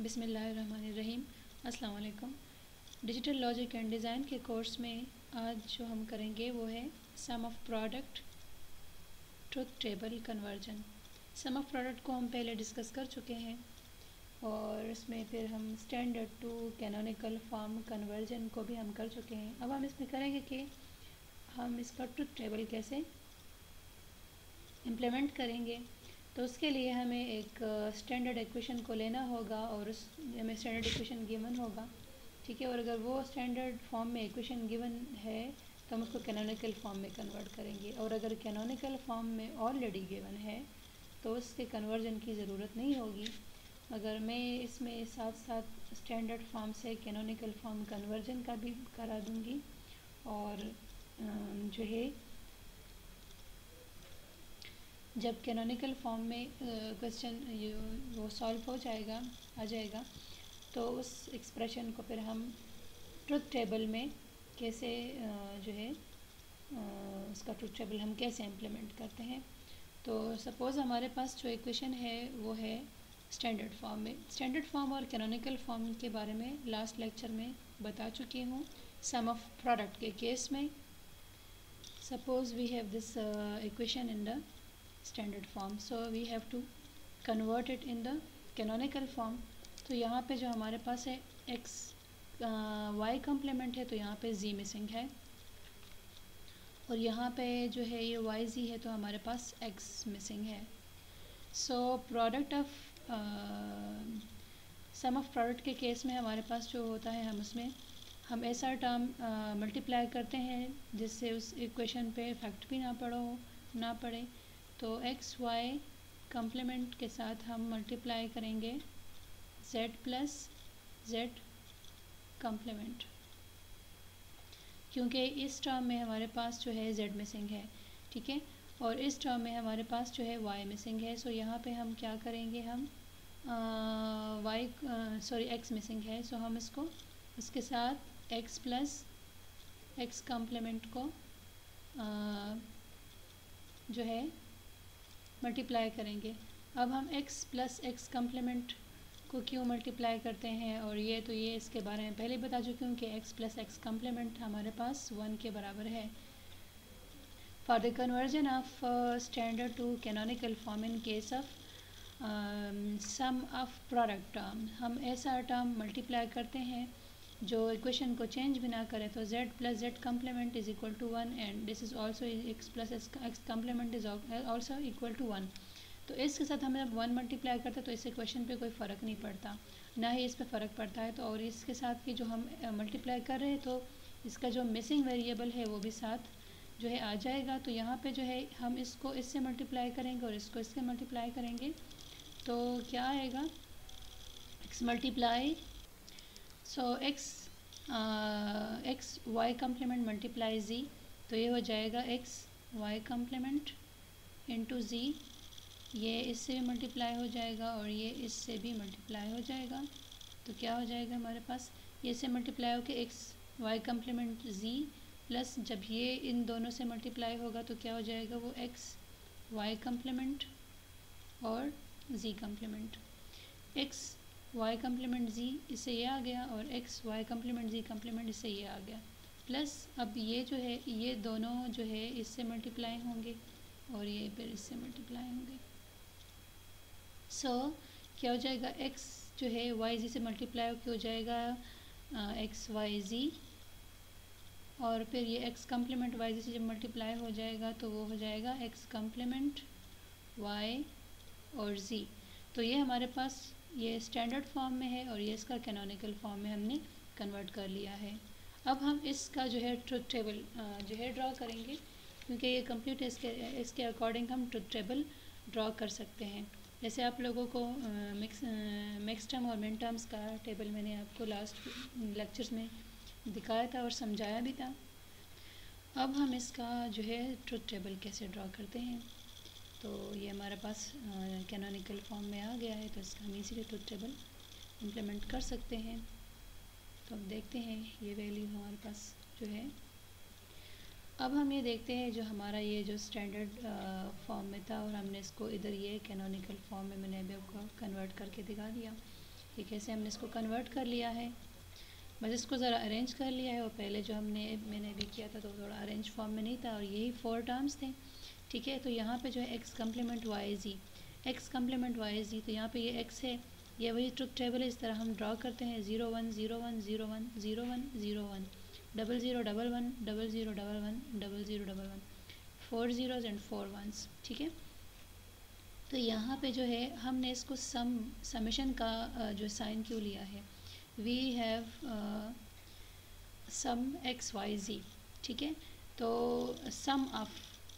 बिस्मिल्लाहिर्रहमानिर्रहीम। अस्सलाम वालेकुम। डिजिटल लॉजिक एंड डिज़ाइन के कोर्स में आज जो हम करेंगे वो है sum of product truth table conversion. Sum of product को हम पहले डिस्कस कर चुके हैं और इसमें फिर हम standard to canonical form conversion को भी हम कर चुके हैं। अब हम इसमें करेंगे कि हम इसका ट्रुथ टेबल कैसे इम्प्लीमेंट करेंगे। तो उसके लिए हमें एक स्टैंडर्ड इक्वेशन को लेना होगा और उस हमें स्टैंडर्ड इक्वेशन गिवन होगा, ठीक है। और अगर वो स्टैंडर्ड फॉर्म में इक्वेशन गिवन है तो हम उसको कैनोनिकल फॉर्म में कन्वर्ट करेंगे, और अगर कैनोनिकल फॉर्म में ऑलरेडी गिवन है तो उसके कन्वर्जन की ज़रूरत नहीं होगी। अगर मैं इसमें साथ साथ स्टैंडर्ड फॉर्म से कैनोनिकल फॉर्म कन्वर्जन का भी करा दूँगी और जो है जब कैनोनिकल फॉर्म में क्वेश्चन वो सॉल्व हो जाएगा आ जाएगा तो उस एक्सप्रेशन को फिर हम ट्रुथ टेबल में कैसे जो है उसका ट्रुथ टेबल हम कैसे इम्प्लीमेंट करते हैं। तो सपोज़ हमारे पास जो इक्वेशन है वो है स्टैंडर्ड फॉर्म में। स्टैंडर्ड फॉर्म और कैनोनिकल फॉर्म के बारे में लास्ट लेक्चर में बता चुकी हूँ। सम ऑफ प्रोडक्ट के केस में suppose we have this equation in the standard form, so we have to convert it in the canonical form। तो यहाँ पे जो हमारे पास है x y कम्प्लीमेंट है तो यहाँ पे z मिसिंग है, और यहाँ पे जो है ये y z है तो हमारे पास x मिसिंग है। So product of sum of product के केस में हमारे पास जो होता है हम ऐसा टर्म मल्टीप्लाई करते हैं जिससे उस इक्वेशन पे इफेक्ट भी ना पड़े। तो एक्स वाई कम्प्लीमेंट के साथ हम मल्टीप्लाई करेंगे z प्लस जेड कम्प्लीमेंट, क्योंकि इस टर्म में हमारे पास जो है z मिसिंग है, ठीक है, और इस टर्म में हमारे पास जो है y मिसिंग है। सो यहाँ पे हम क्या करेंगे, हम x मिसिंग है, सो हम इसको उसके साथ x प्लस एक्स कम्प्लीमेंट को जो है मल्टीप्लाई करेंगे। अब हम x प्लस एक्स कम्प्लीमेंट को क्यों मल्टीप्लाई करते हैं, और ये इसके बारे में पहले बता चुकी हूँ कि x प्लस एक्स कम्प्लीमेंट हमारे पास 1 के बराबर है। For the conversion of standard to canonical form in case of sum of product term, हम ऐसा टर्म मल्टीप्लाई करते हैं जो इक्वेशन को चेंज भी ना करे। तो z plus Z complement is equal to 1 and this is also x plus X complement is also equal to 1। तो इसके साथ हम जब 1 मल्टीप्लाई करते हैं तो इस इक्वेशन पे कोई फ़र्क नहीं पड़ता, ना ही इस पे फ़र्क पड़ता है। तो और इसके साथ की जो हम मल्टीप्लाई कर रहे हैं तो इसका जो मिसिंग वेरिएबल है वो भी साथ जो है आ जाएगा। तो यहाँ पे जो है हम इसको इससे मल्टीप्लाई करेंगे और इसको इससे मल्टीप्लाई करेंगे तो क्या आएगा, x multiply X Y complement multiply z, तो ये हो जाएगा X Y complement into z, ये इससे भी मल्टीप्लाई हो जाएगा और ये इससे भी मल्टीप्लाई हो जाएगा। तो क्या हो जाएगा हमारे पास, ये से मल्टीप्लाई होकर X Y complement z plus जब ये इन दोनों से मल्टीप्लाई होगा तो क्या हो जाएगा, वो एक्स वाई कम्प्लीमेंट और z complement. X Y complement z इससे ये आ गया और X Y complement z complement इससे ये आ गया, प्लस अब ये जो है ये दोनों जो है इससे मल्टीप्लाई होंगे और ये फिर इससे मल्टीप्लाई होंगे। सो क्या हो जाएगा, x जो है वाई जी से मल्टीप्लाई होकर हो जाएगा एक्स वाई जी, और फिर ये x कम्प्लीमेंट वाई जी से जब मल्टीप्लाई हो जाएगा तो वो हो जाएगा x कम्प्लीमेंट y और z। तो ये हमारे पास ये स्टैंडर्ड फॉर्म में है और ये इसका कैनोनिकल फॉर्म में हमने कन्वर्ट कर लिया है। अब हम इसका जो है ट्रुथ टेबल जो है ड्रॉ करेंगे, क्योंकि ये कंप्लीट इसके अकॉर्डिंग हम ट्रुथ टेबल ड्रॉ कर सकते हैं। जैसे आप लोगों को मिक्स टर्म और मिन टर्म्स का टेबल मैंने आपको लास्ट लेक्चर्स में दिखाया था और समझाया भी था। अब हम इसका जो है ट्रुथ टेबल कैसे ड्रॉ करते हैं, तो ये हमारे पास कैनोनिकल फॉर्म में आ गया है, तो इसका हम इजीली ट्रुथ टेबल इम्प्लीमेंट कर सकते हैं। तो अब देखते हैं ये वैल्यू हमारे पास जो है। अब हम ये देखते हैं जो हमारा ये जो स्टैंडर्ड फॉर्म में था और हमने इसको इधर ये कैनोनिकल फॉर्म में मैंने अभी आपको कन्वर्ट करके दिखा दिया। ठीक है, ऐसे हमने इसको कन्वर्ट कर लिया है, बस इसको ज़रा अरेंज कर लिया है। और पहले जो मैंने अभी किया था तो थोड़ा अरेंज फॉर्म में नहीं था, और यही 4 टर्म्स थे। ठीक है, तो यहाँ पे जो है एक्स कम्प्लीमेंट वाई ज़ी, एक्स कम्प्लीमेंट वाई ज़ी, तो यहाँ पे ये एक्स है, ये वही ट्रुथ टेबल है, इस तरह हम ड्रा करते हैं 0 1 0 1 0 1 0 1 0 1 0 0 1 1 0 0 1 1 0 0 1 1 4 zeros एंड 4 ones। ठीक है, तो यहाँ पे जो है हमने इसको समेशन का जो साइन क्यों लिया है, we have sum X Y Z. ठीक है, तो सम ऑफ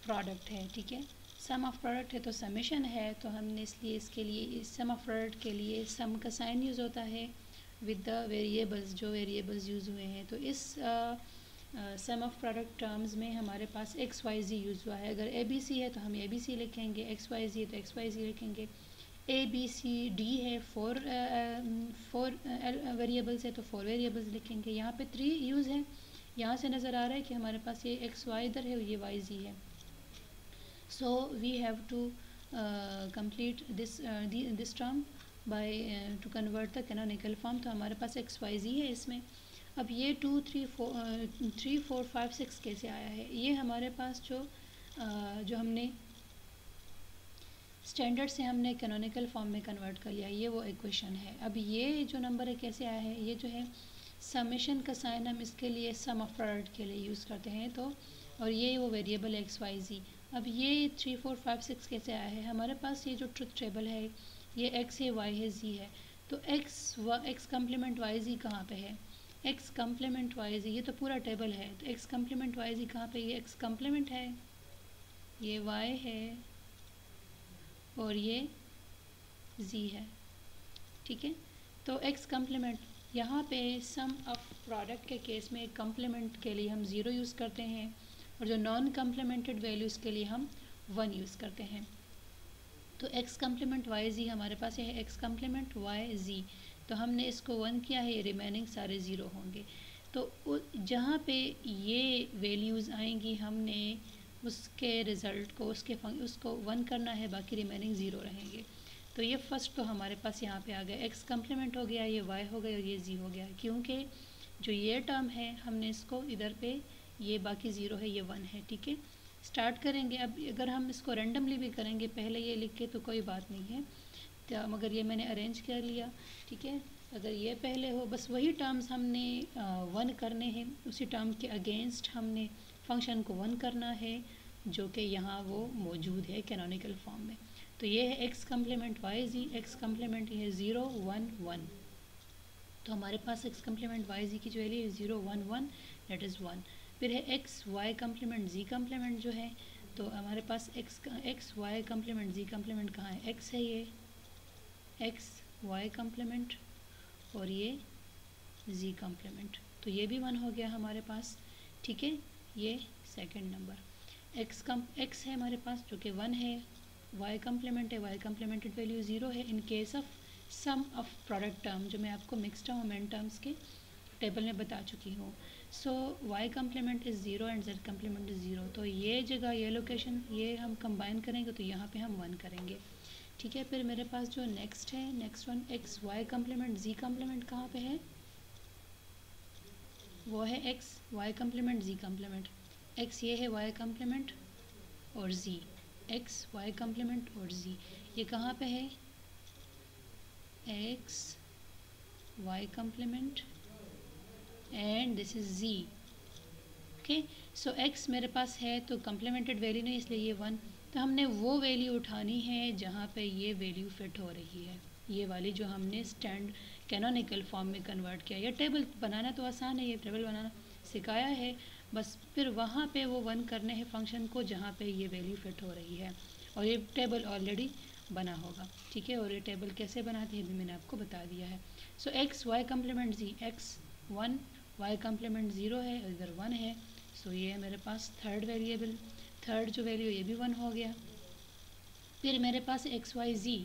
प्रोडक्ट है। ठीक है, सम ऑफ प्रोडक्ट है तो समेशन है, तो हमने इसलिए इसके लिए इस सम ऑफ प्रोडक्ट के लिए सम का साइन यूज़ होता है विद द वेरिएबल्स, जो वेरिएबल्स यूज़ हुए हैं। तो इस सम ऑफ प्रोडक्ट टर्म्स में हमारे पास एक्स वाई ज़ी यूज़ हुआ है। अगर ए बी सी है तो हम ए बी सी लिखेंगे, एक्स वाई ज़ी है तो एक्स वाई ज़ी लिखेंगे। ए बी सी डी है, फोर वेरिएबल्स है तो 4 वेरिएबल्स लिखेंगे। यहाँ पे 3 यूज़ है, यहाँ से नज़र आ रहा है कि हमारे पास ये एक्स वाई इधर है और ये वाई ज़ी है। So we have to complete this term by to convert the canonical form. तो हमारे पास एक्स वाई ज़ी है इसमें। अब ये 2 3 4 5 6 कैसे आया है, ये हमारे पास जो हमने स्टैंडर्ड से हमने कैनोनिकल फॉर्म में कन्वर्ट कर लिया, ये वो इक्वेशन है। अब ये जो नंबर है कैसे आया है, ये जो है समेशन का साइन हम इसके लिए सम ऑफ प्रोडक्ट के लिए यूज़ करते हैं। तो और ये वो वेरिएबल एक्स वाई ज़ी। अब ये 3 4 5 6 कैसे आया है, हमारे पास ये जो ट्रुथ टेबल है ये एक्स है, वाई है, ज़ी है। तो एक्स कम्प्लीमेंट वाई ज़ी कहाँ पे है, एक्स कम्प्लीमेंट वाई ज़ी, ये तो पूरा टेबल है। तो एक्स कम्प्लीमेंट वाई ज़ी कहाँ पे, ये एक्स कम्प्लीमेंट है, ये वाई है और ये ज़ी है। ठीक है, तो एक्स कम्प्लीमेंट, यहाँ पे सम ऑफ प्रोडक्ट के केस में कम्प्लीमेंट के लिए हम 0 यूज़ करते हैं, और जो नॉन कम्प्लीमेंटेड वैल्यूज़ के लिए हम 1 यूज़ करते हैं। तो एक्स कम्प्लीमेंट वाई ज़ी हमारे पास है, एक्स कम्प्लीमेंट वाई ज़ी, तो हमने इसको 1 किया है, ये रिमेनिंग सारे 0 होंगे। तो जहाँ पे ये वैल्यूज़ आएंगी हमने उसके रिज़ल्ट को उसको 1 करना है, बाकी रिमेनिंग 0 रहेंगे। तो ये फर्स्ट तो हमारे पास यहाँ पे आ गया, एक्स कम्प्लीमेंट हो गया, ये वाई हो गया और ये ज़ी हो गया। क्योंकि जो ये टर्म है हमने इसको इधर पे, ये बाकी 0 है, ये 1 है। ठीक है, स्टार्ट करेंगे। अब अगर हम इसको रेंडमली भी करेंगे पहले ये लिख के तो कोई बात नहीं है, तो मगर ये मैंने अरेंज कर लिया। ठीक है, अगर ये पहले हो, बस वही टर्म्स हमने 1 करने हैं, उसी टर्म के अगेंस्ट हमने फंक्शन को 1 करना है जो कि यहाँ वो मौजूद है कैनोनिकल फॉर्म में। तो ये है एक्स कम्प्लीमेंट वाई ज़ी, एक्स कम्प्लीमेंट ये है 0 1 1। तो हमारे पास एक्स कम्प्लीमेंट वाई ज़ी की जो वैल्यू है 0 1 1, दैट इज़ 1। फिर है X Y complement Z complement जो है, तो हमारे पास x Y complement Z complement कहाँ है, एक्स है, ये एक्स वाई कम्प्लीमेंट और ये ज़ी कम्प्लीमेंट, तो ये भी 1 हो गया हमारे पास। ठीक है, ये सेकंड नंबर एक्स है हमारे पास जो कि 1 है, वाई कम्प्लीमेंट है, वाई कम्प्लीमेंटेड वैल्यू 0 है in case of sum of product term, जो मैं आपको मिक्स टर्म और मेन टर्म्स के टेबल में बता चुकी हूँ। So Y complement is 0 and Z complement is 0। तो ये जगह, ये लोकेशन, ये हम कंबाइन करेंगे तो यहाँ पे हम 1 करेंगे। ठीक है, फिर मेरे पास जो नेक्स्ट है, next one X Y complement Z complement कहाँ पे है, वो है X Y complement Z complement. X ये है वाई कम्प्लीमेंट और ज़ी, एक्स वाई कम्प्लीमेंट और ज़ी, ये कहाँ पे है, X Y complement and this is Z. Okay, so X मेरे पास है तो कम्प्लीमेंटेड वैल्यू नहीं, इसलिए ये 1। तो हमने वो वैल्यू उठानी है जहाँ पे ये वैल्यू फिट हो रही है, ये वाली जो हमने स्टैंड कैनोनिकल फॉर्म में कन्वर्ट किया। ये टेबल बनाना तो आसान है, ये टेबल बनाना सिखाया है, बस फिर वहाँ पे वो 1 करने हैं फंक्शन को जहाँ पे ये वैल्यू फिट हो रही है, और ये टेबल ऑलरेडी बना होगा। ठीक है, और ये टेबल कैसे बनाते हैं भी मैंने आपको बता दिया है। सो एक्स वाई कम्प्लीमेंट ज़ी, एक्स 1, वाई कम्प्लीमेंट 0 है और इधर 1 है। सो ये है मेरे पास थर्ड वेरिएबल, थर्ड जो वैल्यू ये भी 1 हो गया। फिर मेरे पास एक्स वाई ज़ी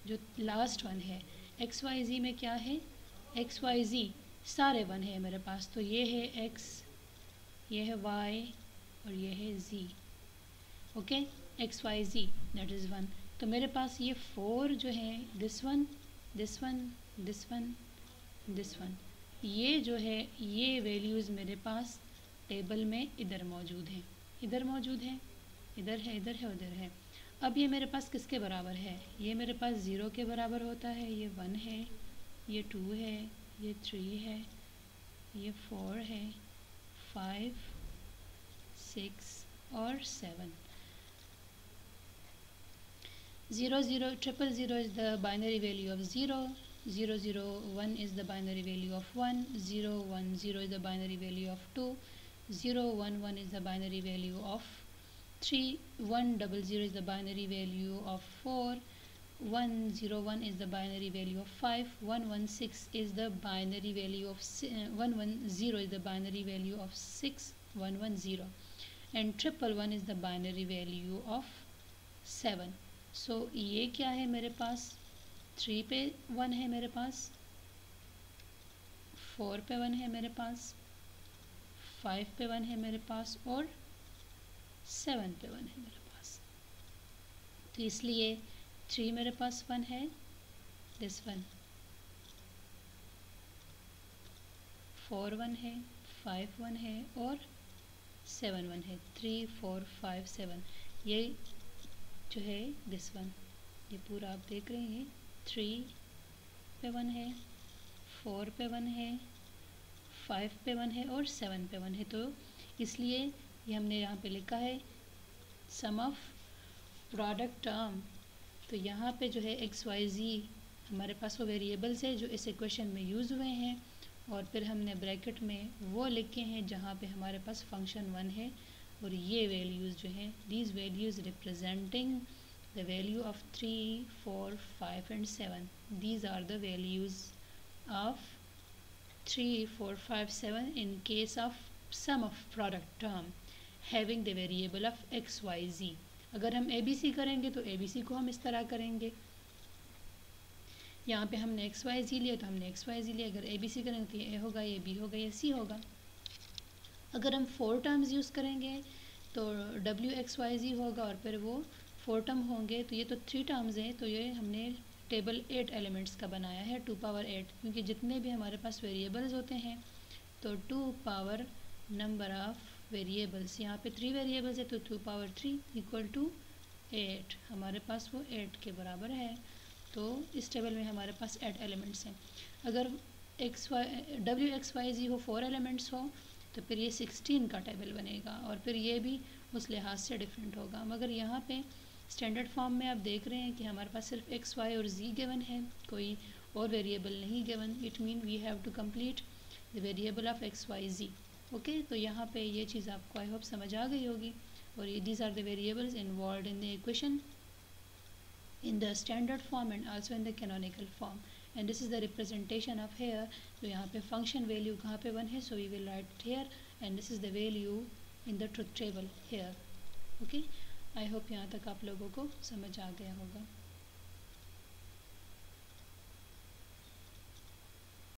जो लास्ट वन है, एक्स वाई ज़ी में क्या है, एक्स वाई ज़ी सारे 1 है मेरे पास। तो ये है एक्स, ये है वाई और ये है Z. Okay, X Y Z that is 1। तो मेरे पास ये 4 जो है, this one this one, this one, this one. ये जो है ये वैल्यूज़ मेरे पास टेबल में इधर मौजूद हैं, इधर मौजूद है, इधर है, इधर है, उधर है। अब ये मेरे पास किसके बराबर है? ये मेरे पास 0 के बराबर होता है, ये 1 है, ये 2 है, ये 3 है, ये 4 है, 5, 6 और 7। 0, 0, 0, 0 is the binary value of 0, 0, 0, 1 is the binary value of 1, 0, 1, 0 is the binary value of 2, 0, 1, 1 is the binary value of 3, 1, 0, 0 is the binary value of 4, 1, 0, 1 is the binary value of 5, 1, 1, 6 is the binary value of 1, 1, 0 is the binary value of 6, 1, 1, 0, and 1, 1 is the binary value of 7. सो ये क्या है मेरे पास? 3 पे 1 है मेरे पास, 4 पे 1 है मेरे पास, 5 पे 1 है मेरे पास और 7 पे 1 है मेरे पास। तो इसलिए 3 मेरे पास 1 है, दिस वन 4 1 है, 5 1 है और 7 1 है। 3 4 5 7 ये जो है दिस वन, ये पूरा आप देख रहे हैं। 3 पे 1 है, 4 पे 1 है, 5 पे 1 है और 7 पे 1 है। तो इसलिए ये हमने यहाँ पे लिखा है सम ऑफ प्रोडक्ट टर्म। तो यहाँ पे जो है एक्स वाई जी हमारे पास वो वेरिएबल्स है जो इस इक्वेशन में यूज़ हुए हैं, और फिर हमने ब्रैकेट में वो लिखे हैं जहाँ पे हमारे पास फंक्शन 1 है, और ये वैल्यूज़ जो हैं these values representing the value of 3 4 5 and 7, these are the values of 3 4 5 7 in case of sum of product term having the variable of x y z। अगर हम ABC करेंगे तो ABC को हम इस तरह करेंगे, यहाँ पे हमने एक्स वाई जी लिया तो हमने एक्स वाई जी लिया। अगर ABC करेंगे तो ये A होगा, ये B होगा, ये C होगा। अगर हम 4 टर्म्स यूज़ करेंगे तो WXYZ होगा और फिर वो 4 टर्म होंगे। तो ये तो 3 टर्म्स हैं, तो ये हमने टेबल 8 एलिमेंट्स का बनाया है 2 पावर 8, क्योंकि जितने भी हमारे पास वेरिएबल्स होते हैं तो 2 पावर नंबर ऑफ वेरिएबल्स, यहाँ पे 3 वेरिएबल्स है तो 2 पावर 3 इक्वल टू 8, हमारे पास वो 8 के बराबर है। तो इस टेबल में हमारे पास 8 एलिमेंट्स हैं। अगर WXYZ हो 4 एलिमेंट्स हो तो फिर ये 16 का टेबल बनेगा, और फिर ये भी उस लिहाज से डिफरेंट होगा। मगर यहाँ पे स्टैंडर्ड फॉर्म में आप देख रहे हैं कि हमारे पास सिर्फ एक्स वाई और जी गिवन है, कोई और वेरिएबल नहीं given. It mean we have to complete the variable of X Y Z. Okay, तो यहाँ पे ये चीज़ आपको आई होप समझ आ गई होगी। और ये these are the variables involve in the equation in the standard form and also in the canonical form, and this is the representation of here। तो यहाँ पे function value कहाँ पे 1 है, so we will write it here, and this is the value in the truth table here। okay, I hope यहाँ तक आप लोगों को समझ आ गया होगा।